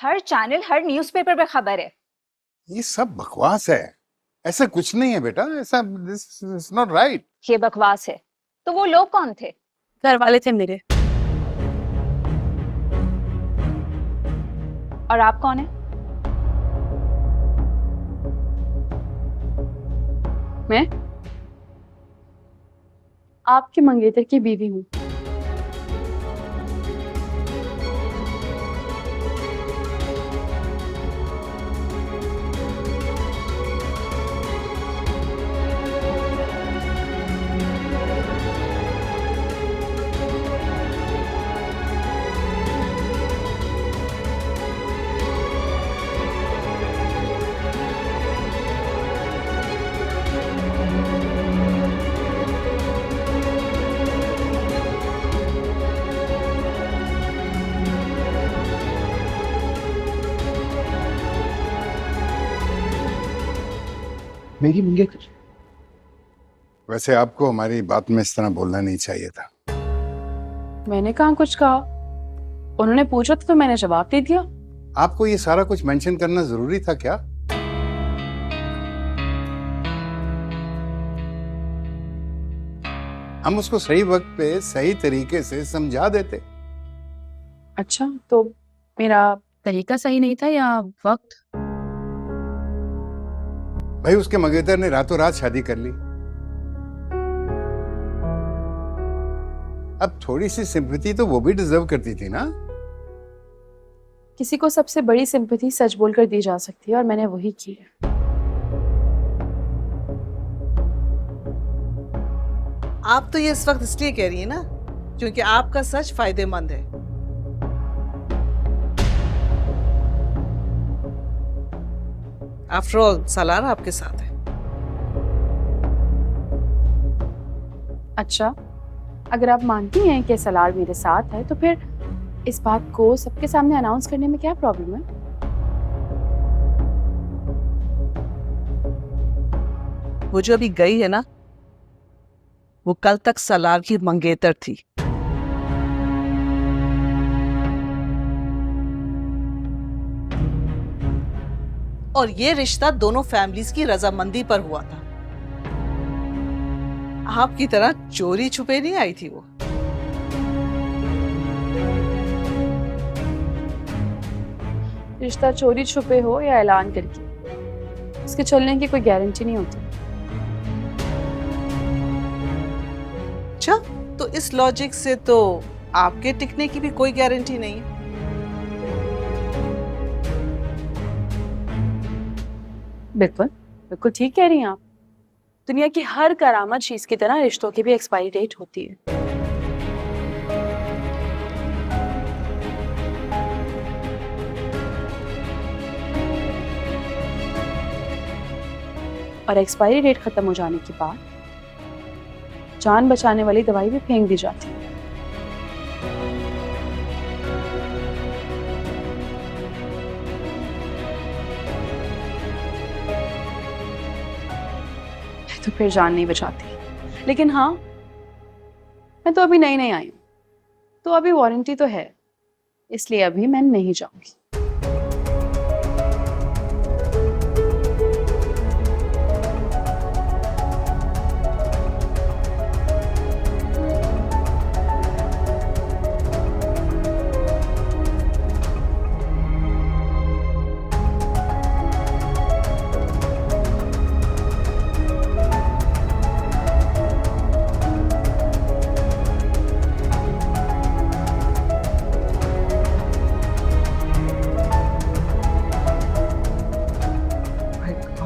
हर channel, हर newspaper पे खबर है। ये सब बकवास है, ऐसा कुछ नहीं है बेटा, ऐसा दिस इज नॉट राइट। ये बकवास है। तो वो लोग कौन थे? घर वाले थे मेरे। और आप कौन है? मैं आपके मंगेतर की बीवी हूँ। मेरी मंगेतर। वैसे आपको हमारी बात में इस तरह बोलना नहीं चाहिए था। मैंने कहाँ कुछ कहा, उन्होंने पूछा तो मैंने जवाब दे दिया। आपको ये सारा कुछ मेंशन करना जरूरी था क्या? हम उसको सही वक्त पे सही तरीके से समझा देते। अच्छा, तो मेरा तरीका सही नहीं था या वक्त? भाई उसके मंगेतर ने रातों रात शादी कर ली। अब थोड़ी सी सिंपैथी तो वो भी डिजर्व करती थी ना। किसी को सबसे बड़ी सिंपैथी सच बोलकर दी जा सकती है और मैंने वही की है। आप तो ये इस वक्त इसलिए कह रही है ना क्योंकि आपका सच फायदेमंद है। आफ्टर ऑल सलार आपके साथ है। अच्छा, अगर आप मानती हैं कि सलार मेरे साथ है तो फिर इस बात को सबके सामने अनाउंस करने में क्या प्रॉब्लम है? वो जो अभी गई है ना, वो कल तक सलार की मंगेतर थी। और ये रिश्ता दोनों फैमिलीज की रजामंदी पर हुआ था। आपकी तरह चोरी छुपे नहीं आई थी वो। रिश्ता चोरी छुपे हो या ऐलान करके, इसके चलने की कोई गारंटी नहीं होती। अच्छा, तो इस लॉजिक से तो आपके टिकने की भी कोई गारंटी नहीं है। बिल्कुल बिल्कुल ठीक कह रही हैं आप। दुनिया की हर करामत चीज की तरह रिश्तों की भी एक्सपायरी डेट होती है। और एक्सपायरी डेट खत्म हो जाने के बाद जान बचाने वाली दवाई भी फेंक दी जाती है। तो फिर जान नहीं बचाती। लेकिन हाँ, मैं तो अभी नई नई आई हूं, तो अभी वारंटी तो है, इसलिए अभी मैं नहीं जाऊंगी।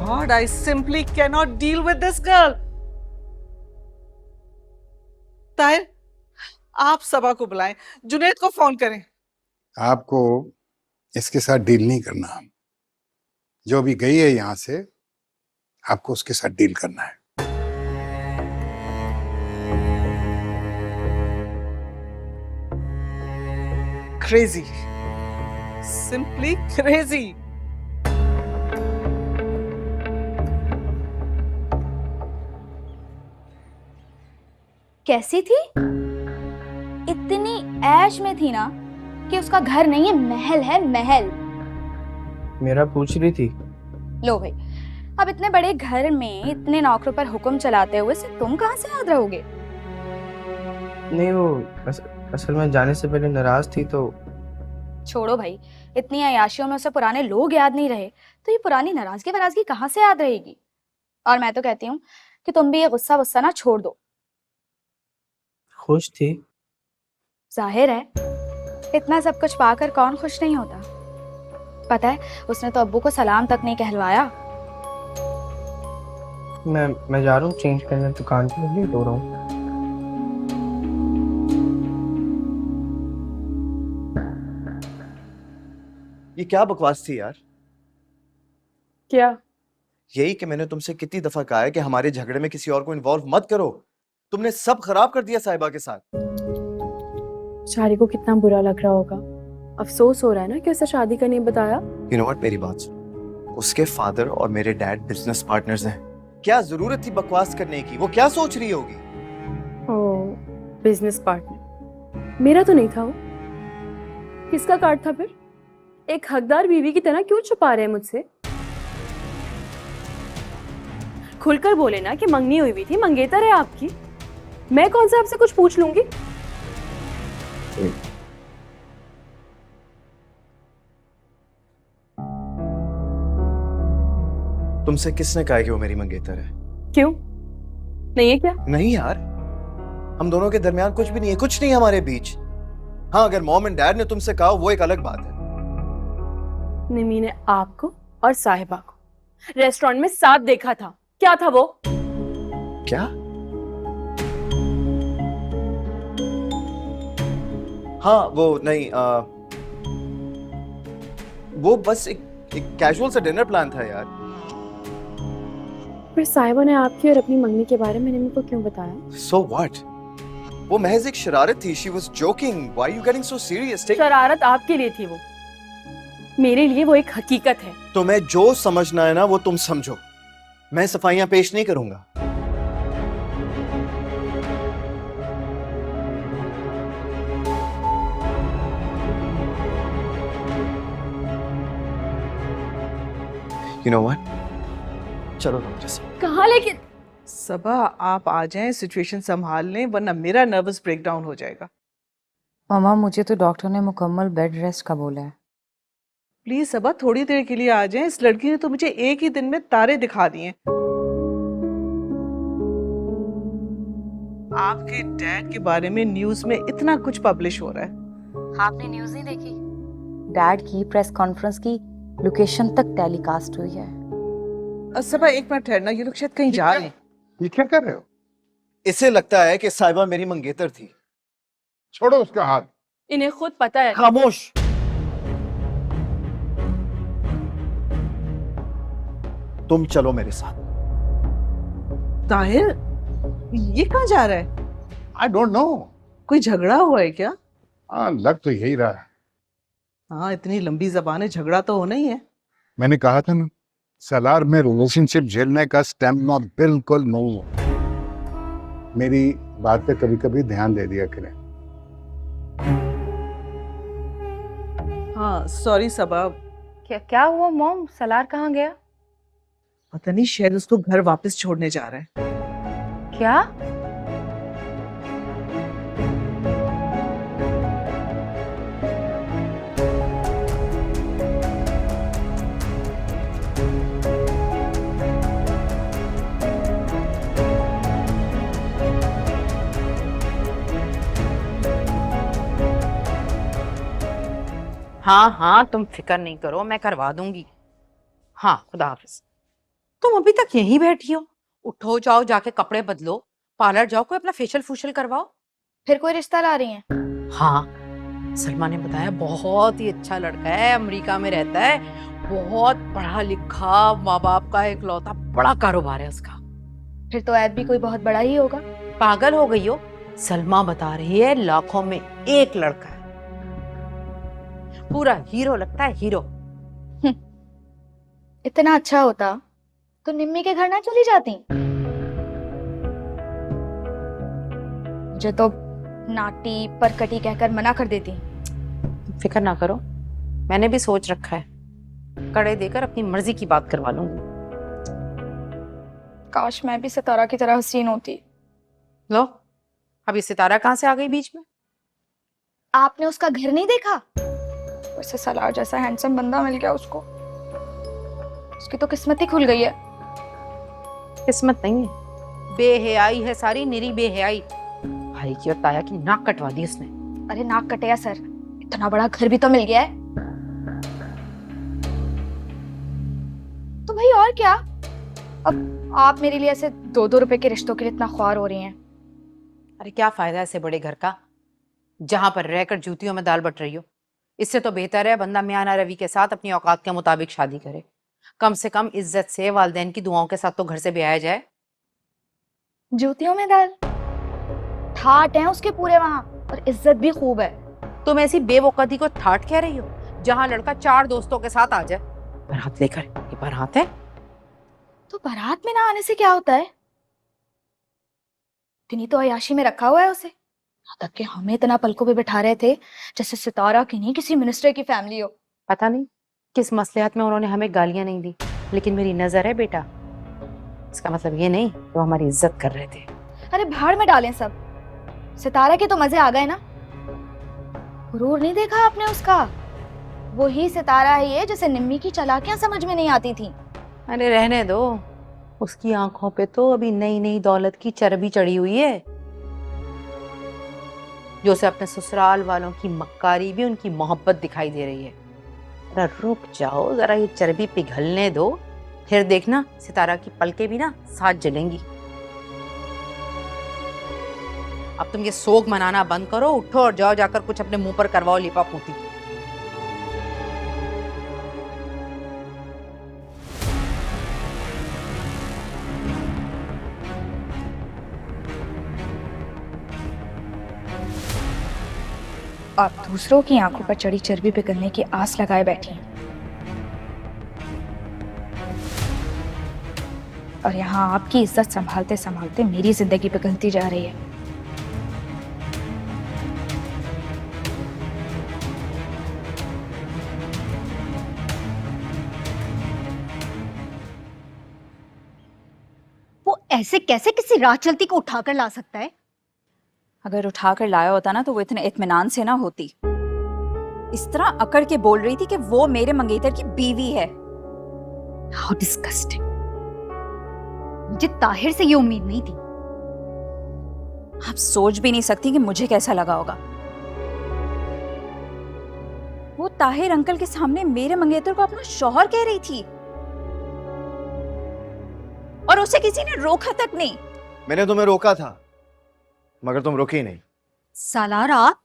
God, I simply cannot deal with this girl. Tahir, आप सबा को बुलाएं, जुनैद को फोन करें। आपको इसके साथ डील नहीं करना। जो भी गई है यहां से, आपको उसके साथ डील करना है। Crazy. Simply crazy. कैसी थी? इतनी ऐश में थी ना कि उसका घर नहीं है, महल है, महल। मेरा पूछ रही थी। लो भाई, अब इतने बड़े घर में इतने नौकरों पर हुक्म चलाते हुए से तुम कहाँ से याद रहोगे? नहीं वो असल में जाने से पहले नाराज थी तो। छोड़ो भाई, इतनी अय्याशियों में उसे पुराने लोग याद नहीं रहे तो ये पुरानी नाराजगी वराजगी कहाँ से याद रहेगी? और मैं तो कहती हूँ कि तुम भी ये गुस्सा वुस्सा ना छोड़ दो। खुश थी। जाहिर है, इतना सब कुछ पाकर कौन खुश नहीं होता। पता है, उसने तो अब्बू को सलाम तक नहीं कहलवाया। मैं जा रहा हूँ चेंज करने, दुकान के लिए लेट हो रहा हूँ। ये क्या बकवास थी यार? क्या? यही कि मैंने तुमसे कितनी दफा कहा है कि हमारे झगड़े में किसी और को इन्वॉल्व मत करो। तुमने सब खराब कर दिया साहिबा के साथ। शारी को कितना बुरा लग रहा होगा। अफसोस हो रहा है ना कि उसे शादी का नहीं बताया। यू नो व्हाट, मेरी बात सुन। उसके फादर और मेरे डैड बिजनेस पार्टनर्स हैं। क्या जरूरत थी बकवास करने की? वो क्या सोच रही होगी? ओह, बिजनेस पार्टनर मेरा तो नहीं था वो। किसका कार्ड था फिर? एक हकदार बीवी की तरह क्यों छुपा रहे हैं मुझसे? खुलकर बोले ना कि मंगनी हुई थी, मंगेतर है आपकी। मैं कौन सा आपसे कुछ पूछ लूंगी? तुमसे किसने कहा कि वो मेरी मंगेतर है? क्यों? नहीं है क्या? नहीं यार, हम दोनों के दरमियान कुछ भी नहीं है, कुछ नहीं है हमारे बीच। हाँ, अगर मॉम एंड डैड ने तुमसे कहा वो एक अलग बात है। निमी ने आपको और साहिबा को रेस्टोरेंट में साथ देखा था। क्या था वो? क्या? हाँ वो नहीं, वो बस एक कैजुअल सा डिनर प्लान था यार। फिर साहिबा ने आपकी और अपनी मंगनी के बारे में निमी को क्यों बताया? So what? वो महज एक शरारत थी। She was joking. Why are you getting so serious? शरारत आपके लिए थी वो, मेरे लिए वो एक हकीकत है। तुम्हें जो समझना है ना वो तुम समझो। मैं सफाइयां पेश नहीं करूंगा। You know what? चलो डॉक्टर साहब। कहाँ लेकिन? सबा, आप आ जाएं, सिचुएशन संभाल लें, वरना मेरा नर्वस ब्रेकडाउन हो जाएगा। मामा मुझे तो डॉक्टर ने मुकम्मल बेड रेस्ट का बोला है। प्लीज सबा, थोड़ी देर के लिए आ जाएं। इस लड़की ने तो मुझे एक ही दिन में तारे दिखा दिए। आपके डैड के बारे में न्यूज में इतना कुछ पब्लिश हो रहा है। आपने न्यूज़ नहीं देखी? डैड की प्रेस कॉन्फ्रेंस की लोकेशन तक टेलीकास्ट हुई है। सबा एक मिनट ठहरना, ये लोग शायद कहीं जा रहे हैं। ये क्या कर रहे हो? इसे लगता है कि साहिबा मेरी मंगेतर थी। छोड़ो उसका हाथ। इन्हें खुद पता है। खामोश। तुम चलो मेरे साथ। ताहिर, ये कहाँ जा रहा है? I don't know. कोई झगड़ा हुआ है क्या? हाँ, लग तो यही रहा है। हाँ, इतनी लंबी जबान है, झगड़ा तो होना ही है। मैंने कहा था ना, सलार में रिलेशनशिप झेलने का स्टैमिना बिल्कुल नहीं है। मेरी बात पे कभी कभी ध्यान दे दिया करें। हाँ सॉरी सबा। क्या हुआ मॉम? सलार कहाँ गया? पता नहीं, शायद उसको घर वापस छोड़ने जा रहा है। क्या? हाँ हाँ, तुम फिक्र नहीं करो, मैं करवा दूंगी। हाँ, खुदा हाफिज। तुम अभी तक यहीं बैठी हो? उठो, जाओ जाके कपड़े बदलो, पार्लर जाओ, कोई अपना फेशियल फूशियल करवाओ। फिर कोई रिश्ता ला रही हैं? हाँ, सलमा ने बताया बहुत ही अच्छा लड़का है, अमेरिका में रहता है, बहुत पढ़ा लिखा, माँ बाप का इकलौता, बड़ा कारोबार है उसका। फिर तो ऐब भी कोई बहुत बड़ा ही होगा। पागल हो गई हो? सलमा बता रही है लाखों में एक लड़का है, पूरा हीरो लगता है, हीरो। इतना अच्छा होता तो निम्मी के घर ना चली जाती? मुझे तो नाटी परकटी कहकर मना कर देती। फिक्र ना करो, मैंने भी सोच रखा है। कड़े देकर अपनी मर्जी की बात करवा लूंगी। काश मैं भी सितारा की तरह हसीन होती। लो, अब ये सितारा कहाँ से आ गई बीच में? आपने उसका घर नहीं देखा? वैसे सलार जैसा हैंडसम बंदा मिल गया उसको। उसकी तो किस्मत ही खुल गई है। किस्मत नहीं है, बेहयाई है, सारी निरी बेहयाई। भाई की और ताया की नाक कटवा दी उसने। अरे नाक कटे या सर, इतना बड़ा घर भी तो मिल गया है। तो भाई और क्या, अब आप मेरे लिए ऐसे 2-2 रुपए के रिश्तों के लिए इतना ख्वार हो रही हैं। अरे क्या फायदा ऐसे बड़े घर का जहां पर रहकर जूतियों में दाल बट रही हो। इससे तो बेहतर है बंदा मियाना रवि के साथ अपनी औकात के मुताबिक शादी करे। कम से कम इज्जत से वालिदैन की दुआओं के साथ तो घर से ब्याया जाए। जूतियों में दाल, ठाट है उसके पूरे वहां, और इज्जत भी खूब है। तुम ऐसी बेवकूफी को ठाट कह रही हो जहां लड़का 4 दोस्तों के साथ आ जाए बारात लेकर। ये बारात है। तो बारात में ना आने से क्या होता है? इतनी तो अयाशी में रखा हुआ है उसे, यहाँ तक कि हमें इतना पलकों पे बिठा रहे थे जैसे सितारा की नहीं किसी मिनिस्टर की फैमिली हो। पता नहीं किस मसलिहत में उन्होंने हमें गालियां नहीं दी, लेकिन मेरी नजर है बेटा। इसका मतलब ये नहीं कि वो हमारी इज्जत कर रहे थे। अरे भाड़ में डालें सब, सितारा के तो मजे आ गए ना। गुरूर नहीं देखा आपने उसका? वही सितारा है ये जिसे निम्मी की चालाकियां समझ में नहीं आती थी। अरे रहने दो, उसकी आंखों पे तो अभी नई नई दौलत की चर्बी चढ़ी हुई है, जो उसे अपने ससुराल वालों की मक्कारी भी उनकी मोहब्बत दिखाई दे रही है। जरा रुक जाओ, जरा ये चर्बी पिघलने दो, फिर देखना सितारा की पलकें भी ना साथ जलेंगी। अब तुम ये सोग मनाना बंद करो, उठो और जाओ जाकर कुछ अपने मुंह पर करवाओ लिपा पोती। आप दूसरों की आंखों पर चढ़ी चर्बी पिघलने की आस लगाए बैठी हैं, और यहाँ आपकी इज्जत संभालते संभालते मेरी जिंदगी पिघलती जा रही है। वो ऐसे कैसे किसी राह चलती को उठाकर ला सकता है? अगर उठाकर लाया होता ना तो वो इतने इत्मीनान से ना होती। इस तरह अकड़ के बोल रही थी कि वो मेरे मंगेतर की बीवी है। How disgusting! मुझे ताहिर से ये उम्मीद नहीं थी। आप सोच भी नहीं सकती कि मुझे कैसा लगा होगा। वो ताहिर अंकल के सामने मेरे मंगेतर को अपना शौहर कह रही थी, और उसे किसी ने रोका तक नहीं। मैंने तुम्हें रोका था मगर तुम रुकी नहीं। सालार आप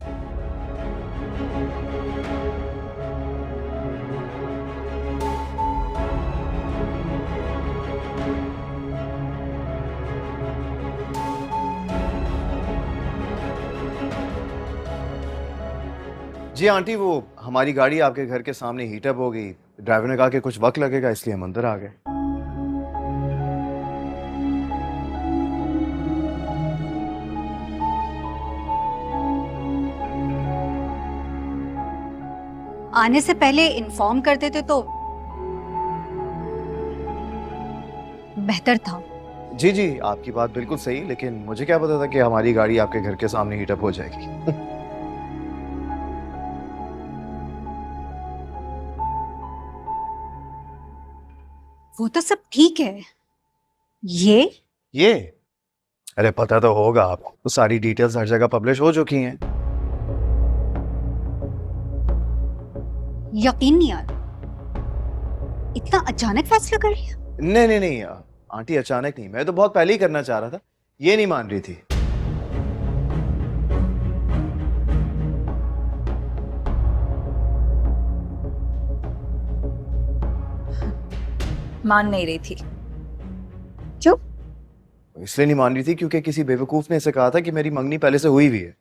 जी आंटी, वो हमारी गाड़ी आपके घर के सामने हीट अप हो गई। ड्राइवर ने कहा कि कुछ वक्त लगेगा, इसलिए हम अंदर आ गए। आने से पहले इन्फॉर्म कर देते तो बेहतर था। जी जी, आपकी बात बिल्कुल सही, लेकिन मुझे क्या पता था कि हमारी गाड़ी आपके घर के सामने हीट अप हो जाएगी। वो तो सब ठीक है, ये अरे पता तो होगा आपको, तो सारी डिटेल्स हर जगह पब्लिश हो चुकी हैं। यकीन नहीं आ रहा, इतना अचानक फैसला कर लिया। नहीं नहीं नहीं आंटी, अचानक नहीं, मैं तो बहुत पहले ही करना चाह रहा था, ये नहीं मान रही थी। मान नहीं रही थी। क्यों? इसलिए नहीं मान रही थी क्योंकि किसी बेवकूफ ने इसे कहा था कि मेरी मंगनी पहले से हुई हुई है।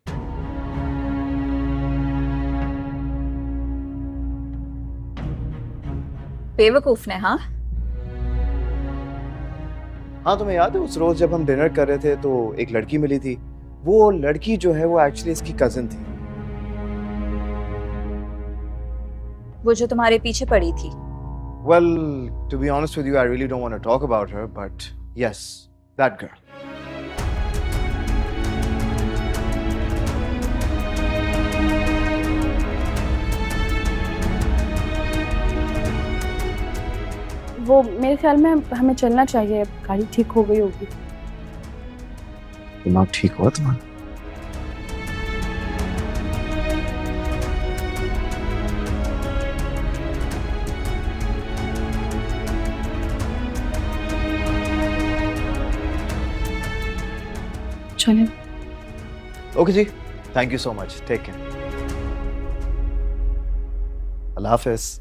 बेवकूफ ने? हाँ हाँ, तुम्हें याद है उस रोज जब हम डिनर कर रहे थे तो एक लड़की मिली थी। वो लड़की जो है वो एक्चुअली इसकी कजिन थी। वो जो तुम्हारे पीछे पड़ी थी। Well, to be honest with you, I really don't want to talk about her, but yes, that girl. वो मेरे ख्याल में हमें चलना चाहिए, गाड़ी ठीक हो गई होगी। दिमाग ठीक हुआ तुम्हारा? चलें। ओके जी, thank you so much, take care. अल्लाह हाफिज।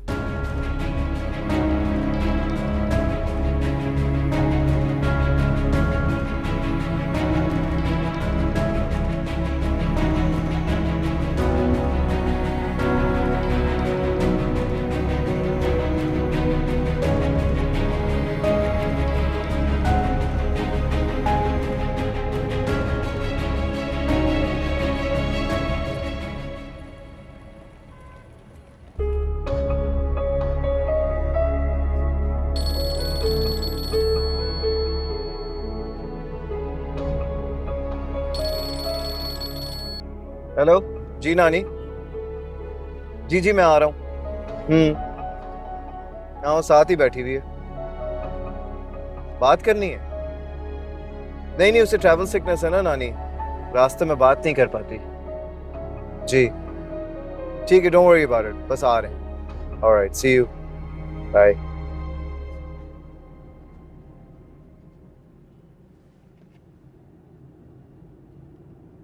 हेलो जी नानी। जी जी मैं आ रहा हूँ। हाँ वो साथ ही बैठी हुई है। बात करनी है? नहीं नहीं, उसे ट्रैवल सिकनेस है ना नानी, रास्ते में बात नहीं कर पाती। जी ठीक है, डोंट वरी अबाउट इट, बस आ रहे हैं। Alright, see you, bye.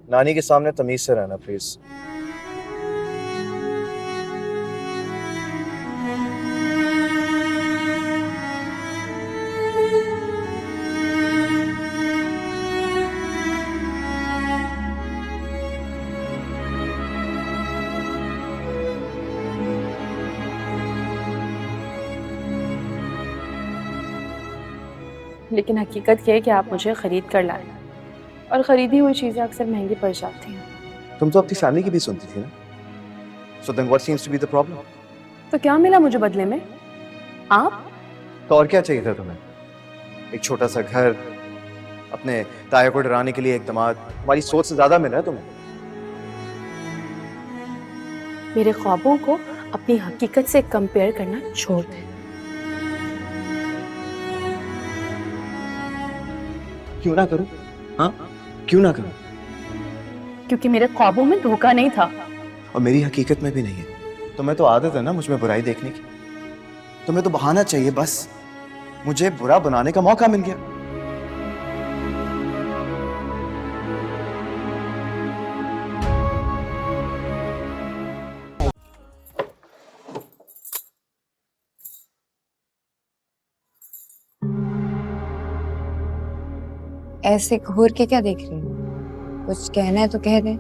नानी के सामने तमीज से रहना प्लीज। लेकिन हकीकत ये है कि आप मुझे खरीद कर लाए, और खरीदी हुई चीजें अक्सर महंगी पड़ जाती हैं। तुम तो अपनी फैमिली की भी सुनती थी ना, so then what seems to be the problem? तो क्या मिला मुझे बदले में? आप? तो और क्या चाहिए था तुम्हें? एक छोटा सा घर, अपने ताया को डराने के लिए एक दामाद, तुम्हारी सोच से ज्यादा मिला है तुम्हें। मेरे ख्वाबों को अपनी हकीकत से कंपेयर करना छोड़ दें। क्यों ना करूं? हाँ क्यों ना करूं? क्योंकि मेरे ख्वाबों में धोखा नहीं था, और मेरी हकीकत में भी नहीं है। तुम्हें तो आदत है ना मुझ में बुराई देखने की। तुम्हें तो बहाना चाहिए बस। मुझे बुरा बनाने का मौका मिल गया। ऐसे घूर के क्या देख रही हो? कुछ कहना है तो कह दे।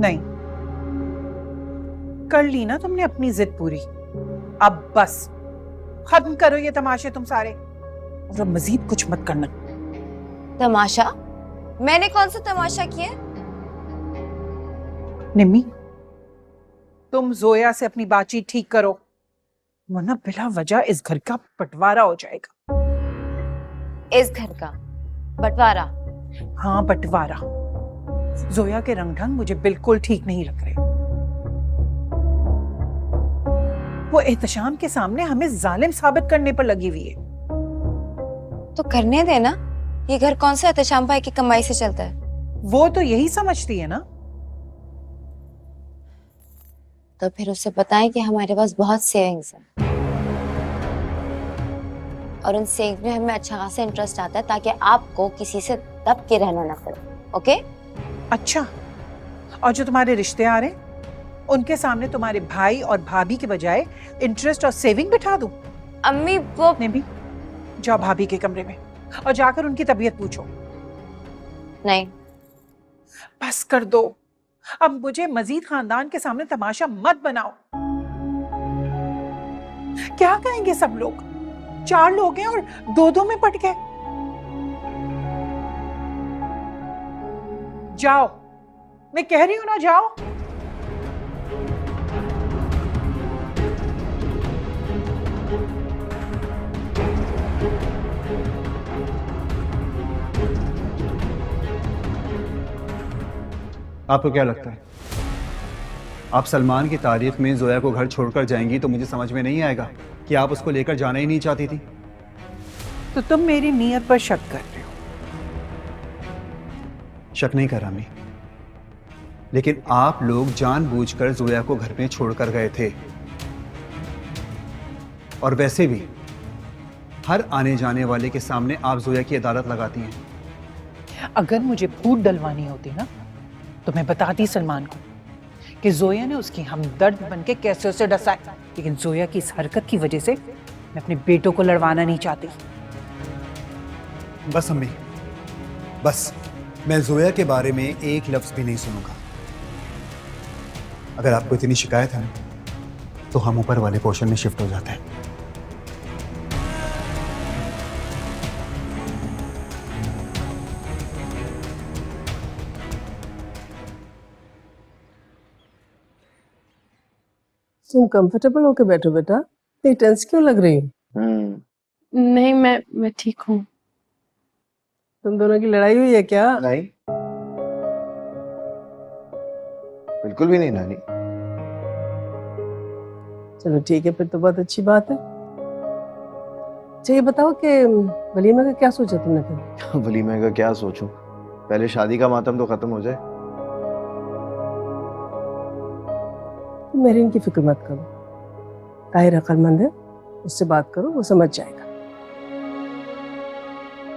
नहीं, कर ली ना तुमने अपनी जिद पूरी, अब बस खत्म करो ये तमाशे तुम सारे, और अब मजीद कुछ मत करना। तमाशा? मैंने कौन सा तमाशा किया? निम्मी, तुम जोया से अपनी बातचीत ठीक करो, वरना बिला वजह इस घर का बंटवारा हो जाएगा। इस घर का बंटवारा? हाँ बंटवारा। जोया के रंग ढंग मुझे बिल्कुल ठीक नहीं लग रहे। वो एहतशाम के सामने हमें जालिम साबित करने पर लगी हुई है। तो करने देना, ये घर कौन सा एहतशाम भाई की कमाई से चलता है? वो तो यही समझती है ना। तो फिर उससे बताएं कि हमारे पास बहुत सेविंग्स है, और उन सेविंग्स में हमें अच्छा खासा इंटरेस्ट आता है, ताकि आपको किसी से दब के रहना ना पड़े। ओके? अच्छा, और जो तुम्हारे रिश्ते आ रहे हैं उनके सामने तुम्हारे भाई और भाभी के बजाय इंटरेस्ट और सेविंग बिठा दूं? अम्मी वो नहीं भी, जाओ भाभी के कमरे में और जाकर उनकी तबीयत पूछो। नहीं, बस कर दो, अब मुझे मजीद खानदान के सामने तमाशा मत बनाओ। क्या कहेंगे सब लोग? 4 लोग हैं और 2-2 में पट गए। जाओ, मैं कह रही हूं ना, जाओ। आपको क्या लगता है आप सलमान की तारीख में जोया को घर छोड़कर जाएंगी तो मुझे समझ में नहीं आएगा कि आप उसको लेकर जाना ही नहीं चाहती थी? तो तुम मेरी नीयत पर शक कर रहे हो? शक नहीं कर रहा मैं, लेकिन आप लोग जानबूझकर जोया को घर में छोड़कर गए थे। और वैसे भी हर आने जाने वाले के सामने आप जोया की अदालत लगाती हैं। अगर मुझे फूट डलवानी होती ना तो मैं बताती सलमान को कि जोया ने उसकी हमदर्द बनके कैसे उसे डसा है, लेकिन जोया की इस हरकत की वजह से मैं अपने बेटों को लड़वाना नहीं चाहती। बस अम्मी, बस मैं जोया के बारे में एक लफ्ज भी नहीं सुनूंगा। अगर आपको इतनी शिकायत है ना तो हम ऊपर वाले पोर्शन में शिफ्ट हो जाते हैं। तुम कंफर्टेबल होके बैठो बेटा, इतनी टेंस क्यों लग रही हो? नहीं, मैं ठीक हूँ। तुम दोनों की लड़ाई हुई है क्या? नहीं, बिल्कुल भी नहीं नानी। चलो ठीक है, फिर तो बहुत अच्छी बात है। अच्छा ये बताओ कि वलीमे का क्या सोचा तुमने फिर? वलीमे का क्या सोचूं, पहले शादी का मातम तो खत्म हो जाए। तुम मेरीन की फिक्र मत करो, ताहिर अक्लमंद है, उससे बात करो, वो समझ जाएगा।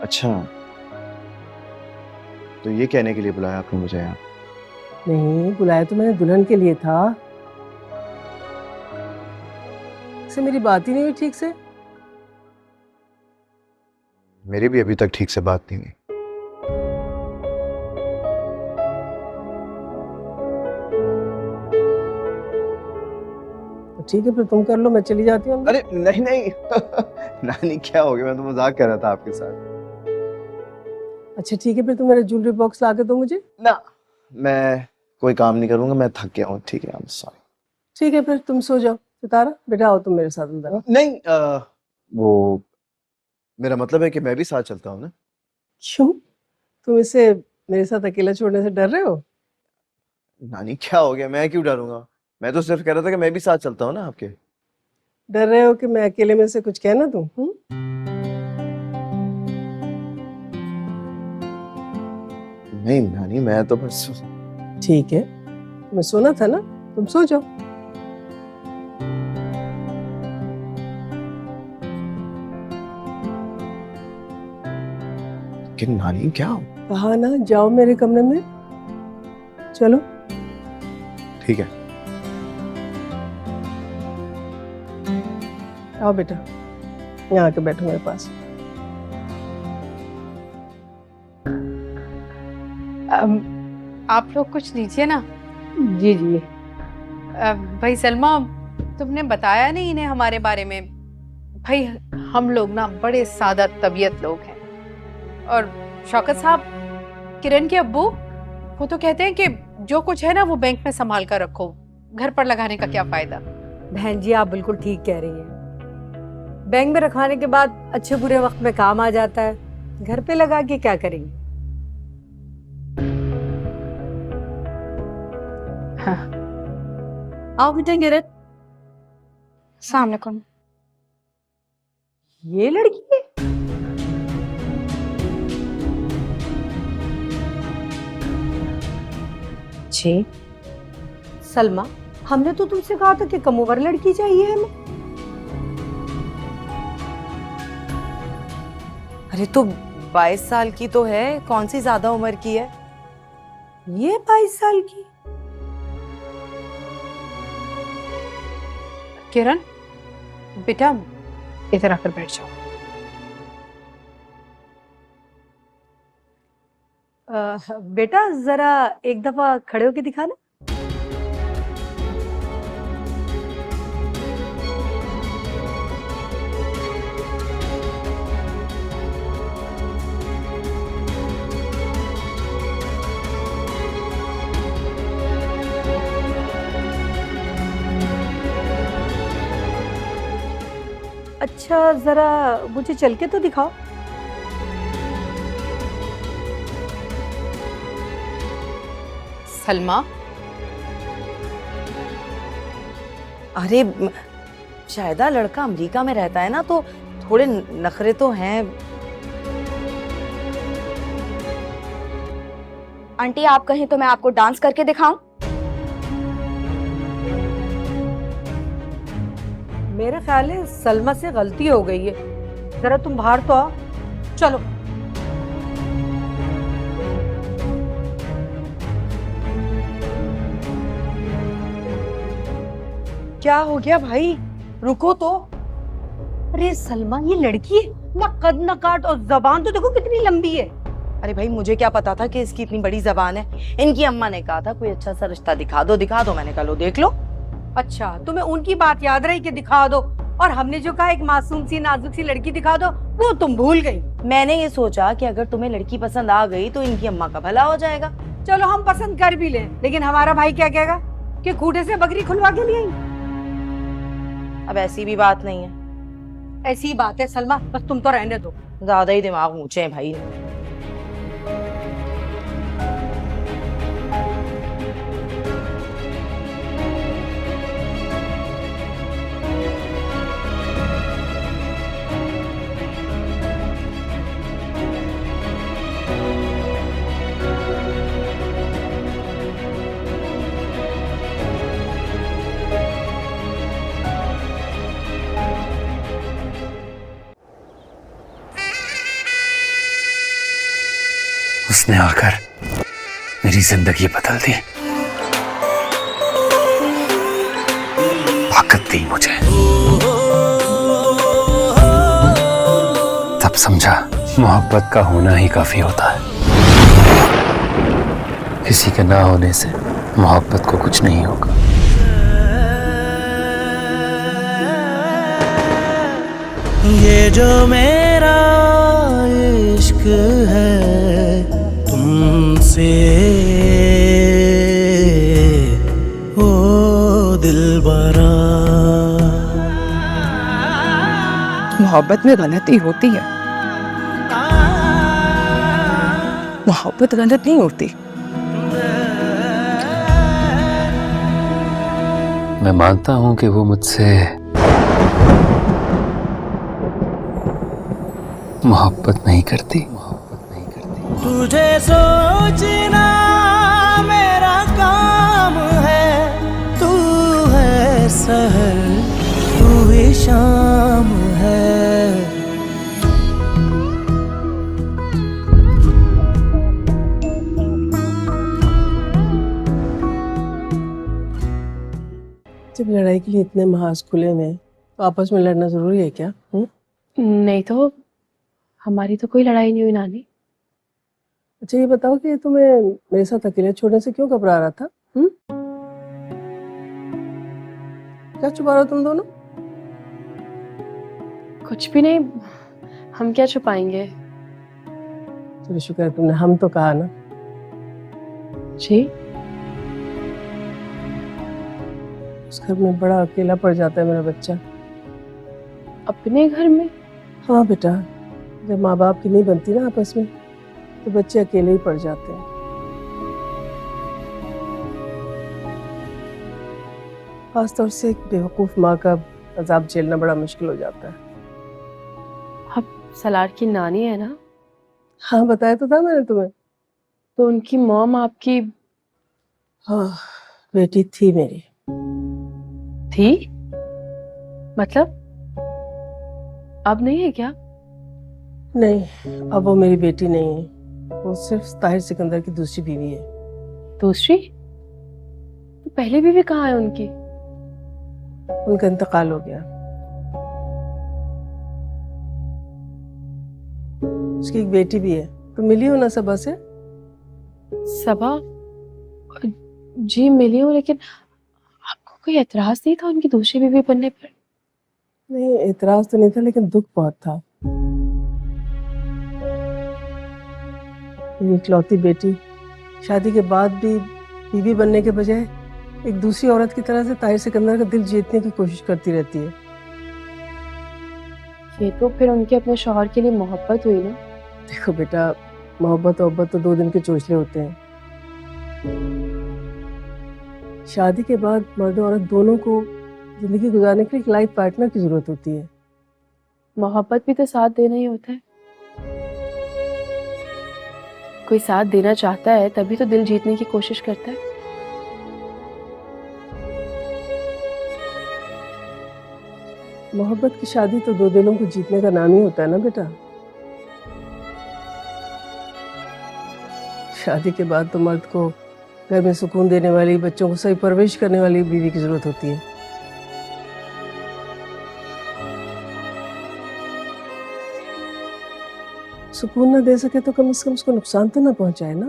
अच्छा, तो ये कहने के लिए बुलाया आपने मुझे यहाँ? नहीं, बुलाया तो मैंने दुल्हन के लिए था। से मेरी बात ही नहीं हुई ठीक से। मेरी भी अभी तक ठीक से बात नहीं हुई। तो ठीक है, फिर तुम कर लो, मैं चली जाती हूँ। अरे नहीं नहीं नानी क्या हो गया, मैं तो मजाक कर रहा था आपके साथ। अच्छा ठीक है, फिर तुम मेरा ज्वेलरी बॉक्स ला के दो मुझे। ना, मैं कोई काम नहीं करूंगा, मैं थक गया हूँ। ठीक है, आई एम सॉरी। ठीक है, फिर तुम सो जाओ। सितारा बेटा आओ तुम मेरे साथ अंदर। नहीं, वो मेरा मतलब है कि मैं भी साथ चलता हूँ ना। क्यों, तुम इसे मेरे साथ अकेला छोड़ने से डर रहे हो? नानी क्या हो गया, मैं क्यों डरूंगा, मैं तो सिर्फ कह रहा था कि मैं भी साथ चलता हूँ ना आपके। डर रहे हो कि मैं अकेले में से कुछ कहना दूं? नहीं नानी, मैं तो बस। ठीक है, तुम्हें सोना था ना, तुम सो जाओ। कि नानी क्या हो? कहा ना जाओ मेरे कमरे में, चलो। ठीक है, आओ बेटा, यहाँ आके बैठो मेरे पास। आप लोग कुछ लीजिए ना। जी जी। भाई सलमा, तुमने बताया नहीं इन्हें हमारे बारे में। भाई हम लोग ना बड़े सादा तबीयत लोग हैं। और शौकत साहब, किरण के अब्बू, वो तो कहते हैं कि जो कुछ है ना वो बैंक में संभाल कर रखो, घर पर लगाने का क्या फायदा। बहन जी आप बिल्कुल ठीक कह रही हैं। बैंक में रखवाने के बाद अच्छे बुरे वक्त में काम आ जाता है, घर पे लगा के क्या करेंगे। हाँ। आओ बेटा किरण। अस्सलाम वालेकुम। ये लड़की है? जी सलमा, हमने तो तुमसे कहा था कि कम उम्र लड़की चाहिए हमें। अरे तो 22 साल की तो है, कौन सी ज्यादा उम्र की है? ये 22 साल की? किरण बेटा, इधर आकर बैठ जाओ। बेटा जरा एक दफा खड़े होके दिखाना। अच्छा जरा मुझे चल के तो दिखाओ। सलमा, अरे शायदा लड़का अमेरिका में रहता है ना, तो थोड़े नखरे तो हैं। आंटी आप कहें तो मैं आपको डांस करके दिखाऊं? मेरे ख्याल है सलमा से गलती हो गई है, जरा तुम बाहर तो आओ। चलो। क्या हो गया भाई, रुको तो। अरे सलमा ये लड़की है ना, कद ना काट, और जबान तो देखो कितनी लंबी है। अरे भाई मुझे क्या पता था कि इसकी इतनी बड़ी जबान है। इनकी अम्मा ने कहा था कोई अच्छा सा रिश्ता दिखा दो दिखा दो, मैंने कहा लो देख लो। अच्छा तुम्हें उनकी बात याद रही कि दिखा दो, और हमने जो कहा एक मासूम सी नाजुक सी लड़की दिखा दो, वो तुम भूल गई। मैंने ये सोचा कि अगर तुम्हें लड़की पसंद आ गई तो इनकी अम्मा का भला हो जाएगा। चलो हम पसंद कर भी लें, लेकिन हमारा भाई क्या कहेगा कि खूंटे से बकरी खुलवा के लिए आई। अब ऐसी भी बात नहीं है। ऐसी बात है सलमा, बस तुम तो रहने दो। ज्यादा ही दिमाग ऊंचे हैं भाई। उसने आकर मेरी जिंदगी बदल दी, ताकत दी मुझे। तब समझा मोहब्बत का होना ही काफी होता है। किसी के ना होने से मोहब्बत को कुछ नहीं होगा। ये जो मेरा इश्क है तुमसे, ओ दिलबरा। मोहब्बत में गलती होती है, मोहब्बत गलत नहीं होती। मैं मानता हूं कि वो मुझसे मोहब्बत नहीं करती। तुझे सोचना मेरा काम है, तू है सहर तू ही शाम है। जब लड़ाई के लिए इतने महाज खुले में, तो आपस में लड़ना जरूरी है क्या? नहीं तो हमारी तो कोई लड़ाई नहीं हुई नानी। अच्छा ये बताओ कि तुम्हें मेरे साथ अकेले छोड़ने से क्यों घबरा रहा था? क्या छुपा रहे हो तुम दोनों? कुछ भी नहीं, हम क्या छुपाएंगे। चलो शुक्र है तुमने हम तो कहा ना। जी उस घर में बड़ा अकेला पड़ जाता है मेरा बच्चा। अपने घर में? हाँ बेटा, जब माँ बाप की नहीं बनती ना आपस में, तो बच्चे अकेले ही पड़ जाते हैं। खासतौर से एक बेवकूफ माँ का अजाब झेलना बड़ा मुश्किल हो जाता है। आप सलार की नानी है ना? हाँ बताया तो था मैंने तुम्हें। तो उनकी मॉम आपकी? हाँ बेटी थी मेरी। थी? मतलब अब नहीं है क्या? नहीं, अब वो मेरी बेटी नहीं है, वो सिर्फ ताहिर सिकंदर की दूसरी बीवी है। दूसरी? तो पहली बीवी कहाँ है उनकी? उनका इंतकाल हो गया। उसकी एक बेटी भी है। तो मिली हो ना सबा से? सबा? जी मिली हूँ, लेकिन आपको कोई एतराज नहीं था उनकी दूसरी बीवी बनने पर? नहीं एतराज तो नहीं था, लेकिन दुख बहुत था। मेरी इकलौती बेटी शादी के बाद भी बीवी बनने के बजाय एक दूसरी औरत की तरह से ताहिर सिकंदर का दिल जीतने की कोशिश करती रहती है। ये तो फिर उनके अपने शौहर के लिए मोहब्बत हुई ना? देखो बेटा, मोहब्बत तो 2 दिन के चोचले होते हैं। शादी के बाद मर्द और औरत दोनों को जिंदगी गुजारने के लिए एक लाइफ पार्टनर की जरूरत होती है। मोहब्बत भी तो साथ देना ही होता है। कोई साथ देना चाहता है तभी तो दिल जीतने की कोशिश करता है। मोहब्बत की शादी तो दो दिलों को जीतने का नाम ही होता है ना बेटा। शादी के बाद तो मर्द को घर में सुकून देने वाली, बच्चों को सही परवरिश करने वाली बीवी की जरूरत होती है। सुकून ना दे सके तो कम से कम उसको नुकसान तो ना पहुंचाए ना।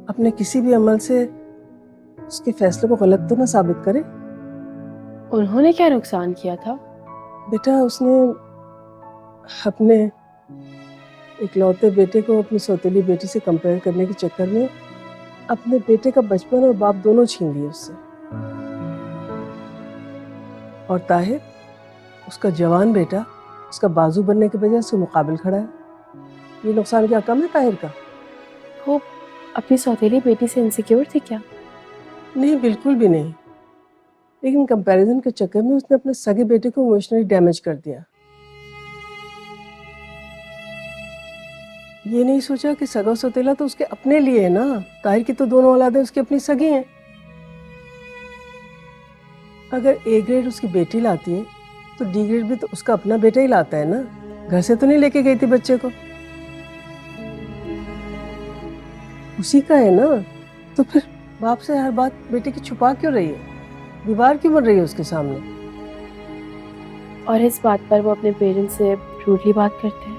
अपने किसी भी अमल से उसके फैसले को गलत तो ना साबित करे। उन्होंने क्या नुकसान किया था? बेटा उसने अपने इकलौते बेटे को अपनी सौतेली बेटी से कंपेयर करने के चक्कर में अपने बेटे का बचपन और बाप दोनों छीन लिए उससे। और ताहिर उसका जवान बेटा उसका बाजू बनने के बजाय उसके मुकाबिल खड़ा है। ये नुकसान क्या कम है ताहिर का? वो अपनी सौतेली बेटी से इनसिक्योर थी क्या? नहीं, बिल्कुल भी नहीं। लेकिन कंपैरिजन के चक्कर में उसने अपने सगे बेटे को इमोशनली डैमेज कर दिया। ये नहीं सोचा कि सगा सौतेला तो उसके अपने लिए है ना। ताहिर की तो दोनों औलादें उसकी अपनी सगी हैं। अगर ए ग्रेड उसकी बेटी लाती है तो डी ग्रेड भी तो उसका अपना बेटा ही लाता है ना। घर से तो नहीं लेके गई थी बच्चे को, उसी का है ना। तो फिर बाप से हर बात बेटे की छुपा क्यों रही है? दीवार क्यों बन रही है उसके सामने? और इस बात पर वो अपने पेरेंट्स से रूडली बात करते हैं।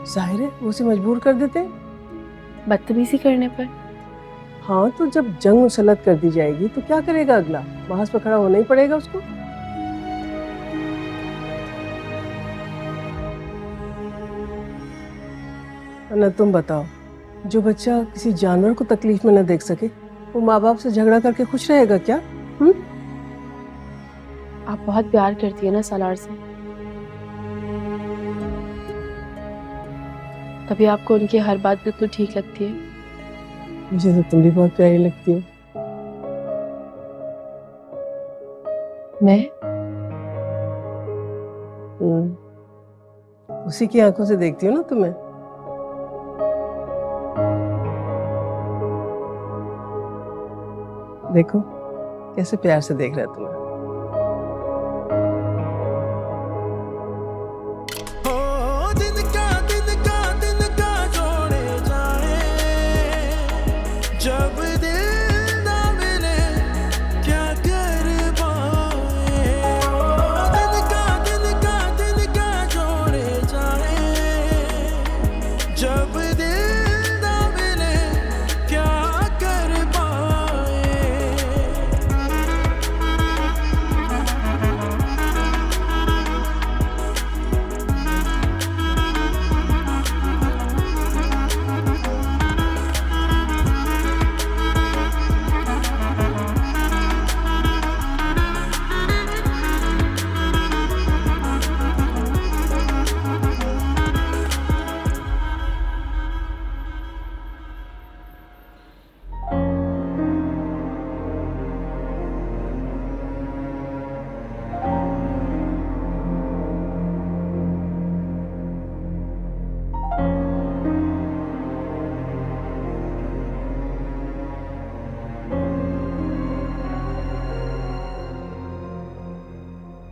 जाहिर है वो उसे मजबूर कर देते हैं बदतमीजी करने पर। हाँ, तो जब जंग मुसल्लत कर दी जाएगी तो क्या करेगा अगला? महाज पर खड़ा होना ही पड़ेगा उसको। ना तुम बताओ, जो बच्चा किसी जानवर को तकलीफ में न देख सके वो माँ बाप से झगड़ा करके खुश रहेगा क्या? आप बहुत प्यार करती है ना सालार से, तभी आपको उनकी हर बात बिल्कुल ठीक लगती है। मुझे तो तुम भी बहुत प्यारी लगती हो। मैं उसी की आंखों से देखती हूँ ना तुम्हें। देखो कैसे प्यार से देख रहा है तुम्हें।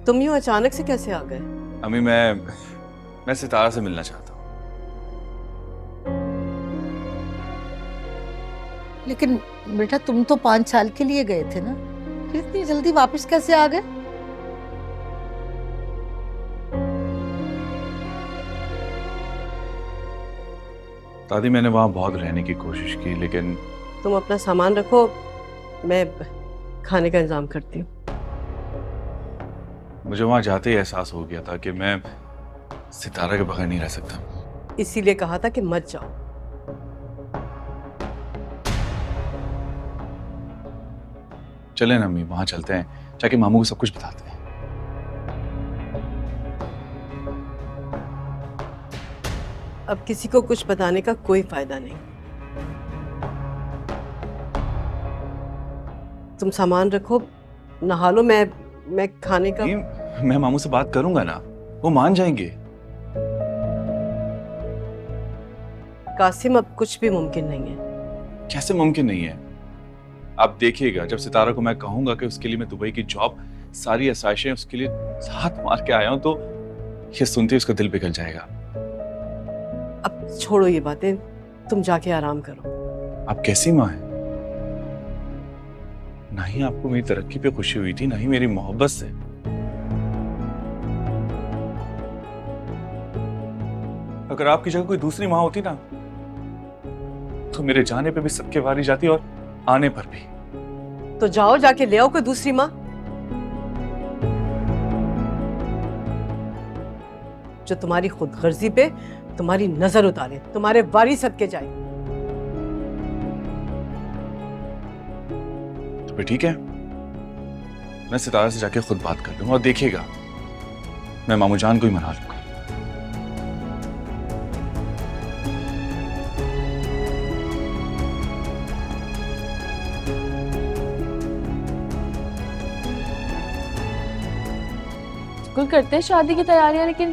तुम यूं अचानक से कैसे आ गए? अम्मी मैं सितारा से मिलना चाहता हूँ। लेकिन बेटा तुम तो 5 साल के लिए गए थे ना, फिर इतनी जल्दी वापस कैसे आ गए? दादी मैंने वहां बहुत रहने की कोशिश की, लेकिन तुम अपना सामान रखो, मैं खाने का इंतजाम करती हूँ। मुझे वहां जाते ही एहसास हो गया था कि मैं सितारा के बगैर नहीं रह सकता। इसीलिए कहा था कि मत जाओ। चलें ना अम्मी, वहां चलते हैं, जाके मामू को सब कुछ बताते हैं। अब किसी को कुछ बताने का कोई फायदा नहीं। तुम सामान रखो, नहा लो, मैं खाने का। नहीं, मैं मामू से बात करूंगा ना, वो मान जाएंगे। कासिम, अब कुछ भी मुमकिन नहीं है। कैसे मुमकिन नहीं है? आप देखिएगा, जब सितारा को मैं कहूंगा कि उसके लिए मैं दुबई की जॉब, सारी आसाइशें उसके लिए साथ मार के आया हूं, तो ये सुनते ही उसका दिल पिघल जाएगा। अब छोड़ो ये बातें, तुम जाके आराम करो। आप कैसी माँ हैं? ना ही आपको मेरी तरक्की पे खुशी हुई थी, ना ही मेरी मोहब्बत से। अगर आपकी जगह कोई दूसरी माँ होती ना, तो मेरे जाने पे भी सबके वारी जाती और आने पर भी। तो जाओ, जाके ले आओ कोई दूसरी माँ जो तुम्हारी खुदगर्जी पे तुम्हारी नजर उतारे, तुम्हारे वारी सदके जाए। तो फिर ठीक है, मैं सितारा से जाके खुद बात कर लूंगा और देखिएगा, मैं मामू जान को ही मना लूंगा। बिल्कुल करते हैं शादी की तैयारियां, लेकिन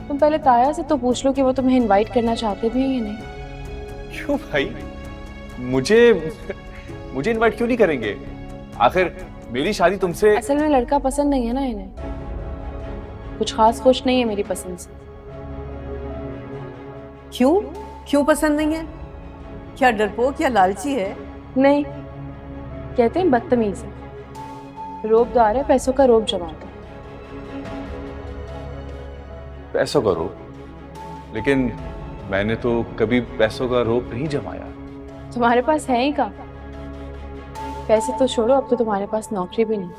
तुम पहले ताया से तो पूछ लो कि वो तुम्हें इनवाइट करना चाहते भी हैं या नहीं। क्यों भाई? मुझे इनवाइट क्यों नहीं करेंगे? आखिर मेरी शादी तुमसे। असल में लड़का पसंद नहीं है ना इन्हें, कुछ खास खुश नहीं है मेरी पसंद से। क्यों पसंद नहीं है? क्या डरपोक या लालची है? नहीं, कहते हैं बदतमीज है, रोबदार है, पैसों का रोब जमाता है। पैसों का रोब? लेकिन मैंने तो कभी पैसों का रोब नहीं जमाया। तुम्हारे पास है ही का? पैसे तो छोड़ो, अब तो तुम्हारे पास नौकरी भी नहीं।